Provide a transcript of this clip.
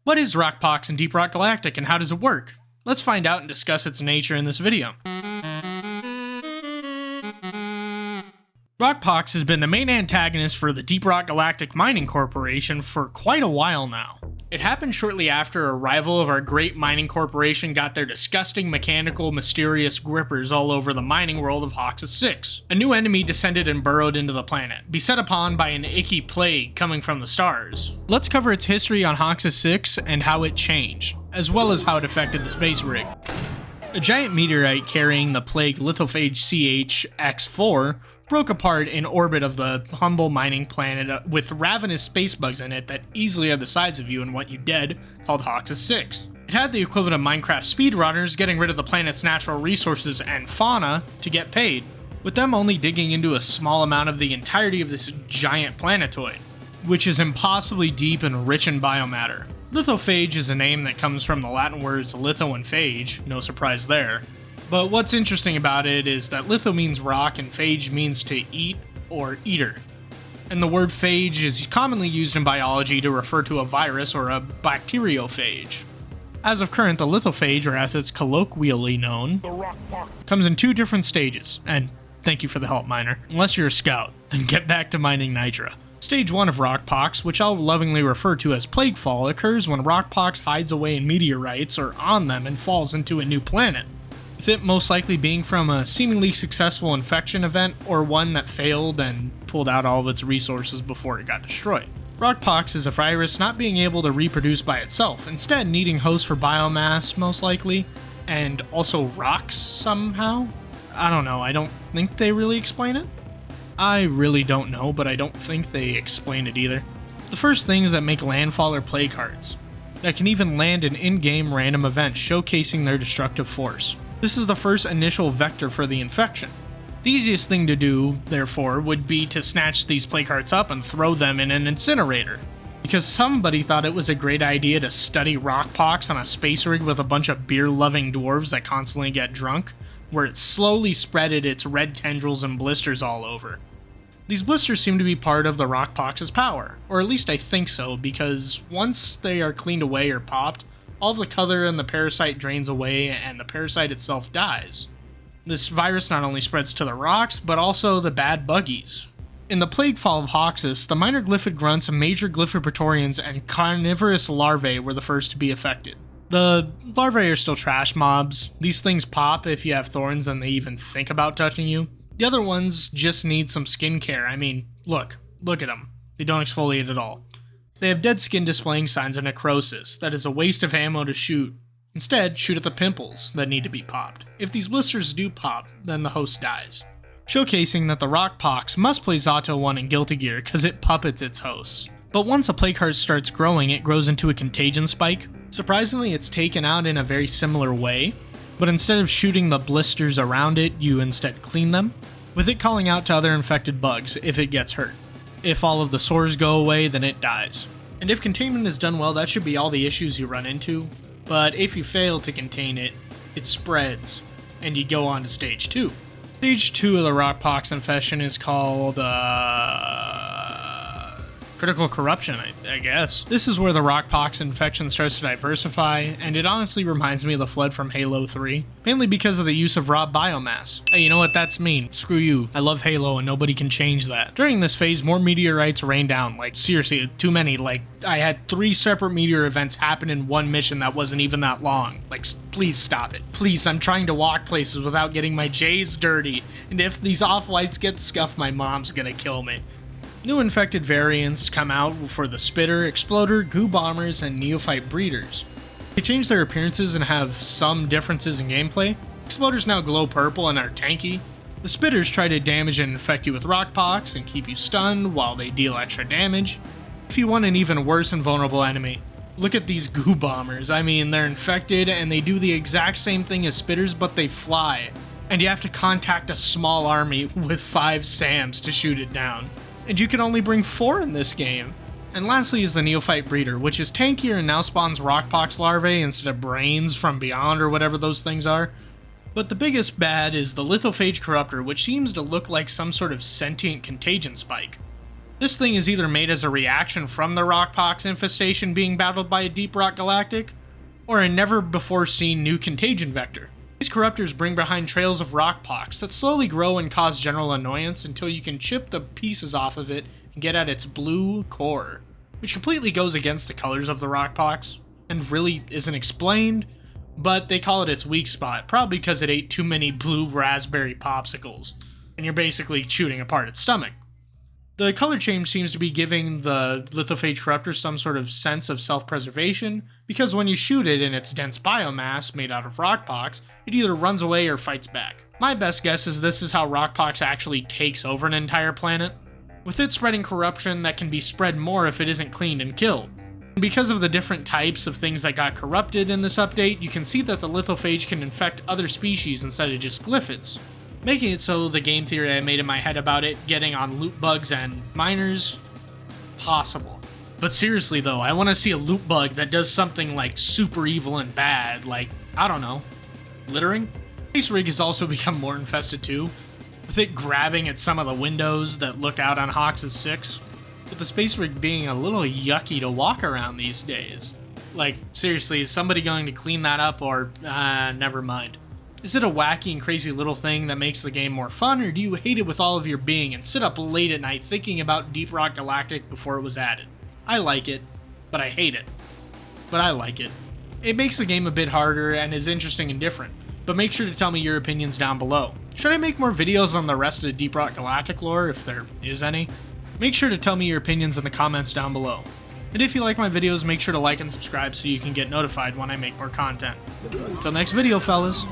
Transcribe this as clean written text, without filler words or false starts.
What is Rockpox in Deep Rock Galactic and how does it work? Let's find out and discuss its nature in this video. Rockpox has been the main antagonist for the Deep Rock Galactic Mining Corporation for quite a while now. It happened shortly after a rival of our great mining corporation got their disgusting, mechanical, mysterious grippers all over the mining world of Hoxus 6. A new enemy descended and burrowed into the planet, beset upon by an icky plague coming from the stars. Let's cover its history on Hoxus 6 and how it changed, as well as how it affected the space rig. A giant meteorite carrying the plague lithophage CHX4 broke apart in orbit of the humble mining planet with ravenous space bugs in it that easily had the size of you and want you dead, called Hoxus 6. It had the equivalent of Minecraft speedrunners getting rid of the planet's natural resources and fauna to get paid, with them only digging into a small amount of the entirety of this giant planetoid, which is impossibly deep and rich in biomatter. Lithophage is a name that comes from the Latin words litho and phage, no surprise there. But what's interesting about it is that litho means rock and phage means to eat or eater. And the word phage is commonly used in biology to refer to a virus or a bacteriophage. As of current, the lithophage, or as it's colloquially known, the Rock Pox, comes in two different stages, and thank you for the help, miner. Unless you're a scout, then get back to mining Nitra. Stage 1 of Rockpox, which I'll lovingly refer to as Plaguefall, occurs when Rockpox hides away in meteorites or on them and falls into a new planet, with it most likely being from a seemingly successful infection event or one that failed and pulled out all of its resources before it got destroyed. Rockpox is a virus not being able to reproduce by itself, instead needing hosts for biomass most likely, and also rocks somehow? I don't know, I don't think they really explain it. I really don't know, but I don't think they explain it either. The first things that make landfall are plague hearts, that can even land an in-game random event showcasing their destructive force. This is the first initial vector for the infection. The easiest thing to do, therefore, would be to snatch these plague hearts up and throw them in an incinerator. Because somebody thought it was a great idea to study Rockpox on a space rig with a bunch of beer-loving dwarves that constantly get drunk, where it slowly spreaded its red tendrils and blisters all over. These blisters seem to be part of the Rockpox's power, or at least I think so, because once they are cleaned away or popped, all of the color in the parasite drains away and the parasite itself dies. This virus not only spreads to the rocks, but also the bad buggies. In the Plaguefall of Hoxus, the minor glyphid grunts, major glyphopraetorians, and carnivorous larvae were the first to be affected. The larvae are still trash mobs. These things pop if you have thorns and they even think about touching you. The other ones just need some skincare. I mean, look at them. They don't exfoliate at all. They have dead skin displaying signs of necrosis. That is a waste of ammo to shoot. Instead, shoot at the pimples that need to be popped. If these blisters do pop, then the host dies. Showcasing that the Rockpox must play Zato 1 in Guilty Gear because it puppets its hosts. But once a plague heart starts growing, it grows into a contagion spike. Surprisingly, it's taken out in a very similar way, but instead of shooting the blisters around it, you instead clean them, with it calling out to other infected bugs if it gets hurt. If all of the sores go away, then it dies. And if containment is done well, that should be all the issues you run into. But if you fail to contain it, it spreads, and you go on to Stage 2. Stage 2 of the Rockpox infection is called, critical corruption, I guess. This is where the Rockpox infection starts to diversify, and it honestly reminds me of the Flood from Halo 3, mainly because of the use of raw biomass. Hey, you know what? That's mean. Screw you. I love Halo and nobody can change that. During this phase, more meteorites rain down. Like, seriously, too many. Like, I had 3 separate meteor events happen in one mission that wasn't even that long. Like, please stop it. Please, I'm trying to walk places without getting my J's dirty, and if these off-lights get scuffed, my mom's gonna kill me. New infected variants come out for the Spitter, Exploder, Goo Bombers, and Neophyte Breeders. They change their appearances and have some differences in gameplay. Exploders now glow purple and are tanky. The Spitters try to damage and infect you with Rockpox and keep you stunned while they deal extra damage. If you want an even worse and vulnerable enemy, look at these Goo Bombers. I mean, they're infected and they do the exact same thing as Spitters, but they fly. And you have to contact a small army with 5 SAMs to shoot it down. And you can only bring 4 in this game. And lastly is the Neophyte Breeder, which is tankier and now spawns Rockpox larvae instead of brains from beyond or whatever those things are. But the biggest bad is the Lithophage Corruptor, which seems to look like some sort of sentient contagion spike. This thing is either made as a reaction from the Rockpox infestation being battled by a Deep Rock Galactic, or a never-before-seen new contagion vector. These corruptors bring behind trails of Rockpox that slowly grow and cause general annoyance until you can chip the pieces off of it and get at its blue core, which completely goes against the colors of the Rockpox, and really isn't explained, but they call it its weak spot, probably because it ate too many blue raspberry popsicles, and you're basically shooting apart its stomach. The color change seems to be giving the lithophage corruptor some sort of sense of self-preservation, because when you shoot it in its dense biomass made out of Rockpox, it either runs away or fights back. My best guess is this is how Rockpox actually takes over an entire planet, with it spreading corruption that can be spread more if it isn't cleaned and killed. And because of the different types of things that got corrupted in this update, you can see that the lithophage can infect other species instead of just glyphids, making it so the game theory I made in my head about it getting on loot bugs and miners, possible. But seriously though, I want to see a loot bug that does something like super evil and bad, like, I don't know, littering? Space Rig has also become more infested too, with it grabbing at some of the windows that look out on Hawks' 6, with the Space Rig being a little yucky to walk around these days. Like, seriously, is somebody going to clean that up or, never mind. Is it a wacky and crazy little thing that makes the game more fun, or do you hate it with all of your being and sit up late at night thinking about Deep Rock Galactic before it was added? I like it, but I hate it. But I like it. It makes the game a bit harder and is interesting and different, but make sure to tell me your opinions down below. Should I make more videos on the rest of the Deep Rock Galactic lore, if there is any? Make sure to tell me your opinions in the comments down below. And if you like my videos, make sure to like and subscribe so you can get notified when I make more content. Till next video, fellas.